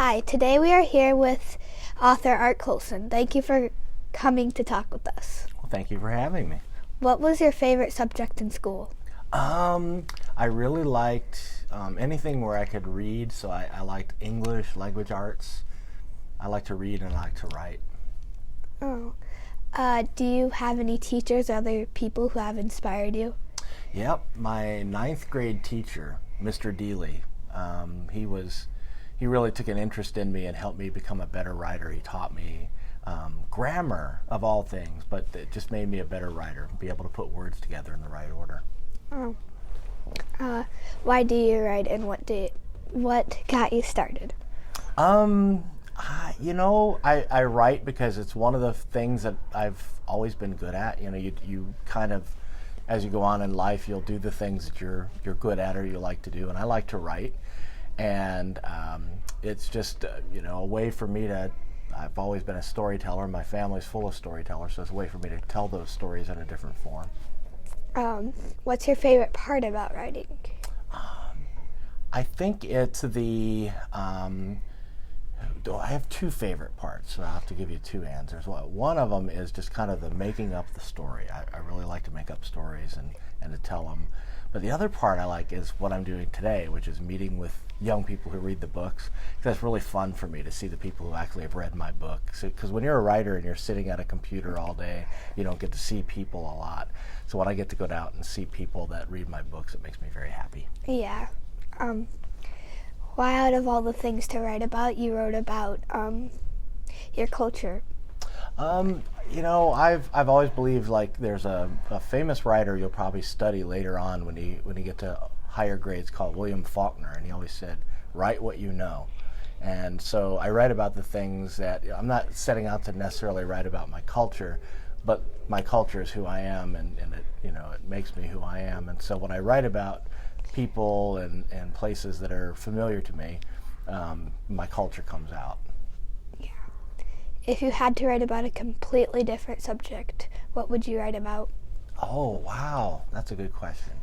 Hi, today we are here with author Art Coulson. Thank you for coming to talk with us. Well, thank you for having me. What was your favorite subject in school? I really liked anything where I could read, so I liked English, language arts. I like to read and I like to write. Oh. Do you have any teachers or other people who have inspired you? Yep, my ninth grade teacher, Mr. Dealey, he really took an interest in me and helped me become a better writer. He taught me grammar, of all things, but it just made me a better writer, be able to put words together in the right order. Oh. Why do you write, and what got you started? I write because it's one of the things that I've always been good at. You know, you kind of, as you go on in life, you'll do the things that you're good at or you like to do, and I like to write. And it's just, a way for me to, I've always been a storyteller. My family's full of storytellers, so it's a way for me to tell those stories in a different form. What's your favorite part about writing? I think it's I have two favorite parts, so I'll have to give you two answers. One of them is just kind of the making up the story. I really like to make up stories and to tell them. But the other part I like is what I'm doing today, which is meeting with young people who read the books. That's really fun for me to see the people who actually have read my book. Because when you're a writer and you're sitting at a computer all day, you don't get to see people a lot. So when I get to go out and see people that read my books, it makes me very happy. Yeah. Why, out of all the things to write about, you wrote about your culture? I've always believed like there's a famous writer you'll probably study later on when you get to higher grades called William Faulkner, and he always said, write what you know. And so I write about the things that I'm not setting out to necessarily write about my culture, but my culture is who I am, and it makes me who I am. And so when I write about people and places that are familiar to me, my culture comes out. Yeah. If you had to write about a completely different subject, what would you write about? Oh, wow. That's a good question.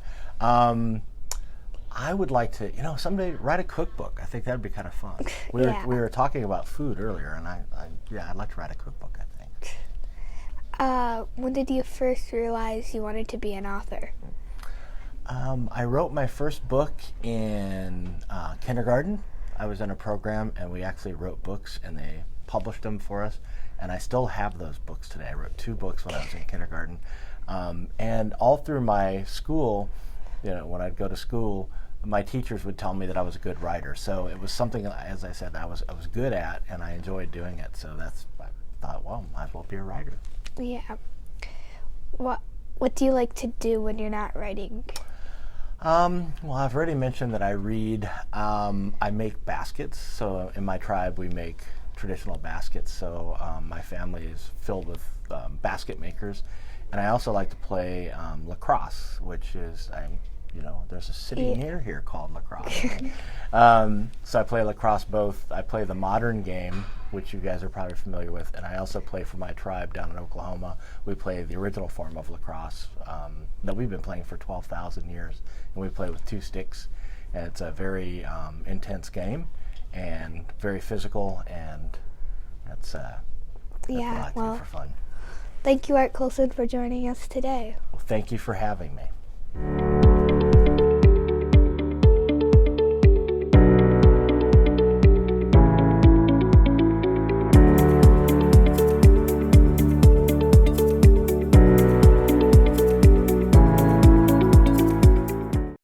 I would like to, someday write a cookbook. I think that would be kind of fun. We were talking about food earlier, and I'd like to write a cookbook, I think. When did you first realize you wanted to be an author? I wrote my first book in kindergarten. I was in a program, and we actually wrote books, and they published them for us. And I still have those books today. I wrote 2 books when I was in kindergarten. And all through my school, when I'd go to school, my teachers would tell me that I was a good writer. So it was something, as I said, I was good at, and I enjoyed doing it. So I thought, well, might as well be a writer. Yeah. What do you like to do when you're not writing? Well, I've already mentioned that I read. I make baskets. So in my tribe, we make traditional baskets. So my family is filled with basket makers. And I also like to play lacrosse, which is, there's a city near here called Lacrosse. So I play lacrosse both. I play the modern game, which you guys are probably familiar with, and I also play for my tribe down in Oklahoma. We play the original form of lacrosse that we've been playing for 12,000 years, and we play with 2 sticks. And it's a very intense game and very physical, and that's what I like to do for fun. Thank you, Art Coulson, for joining us today. Well, thank you for having me.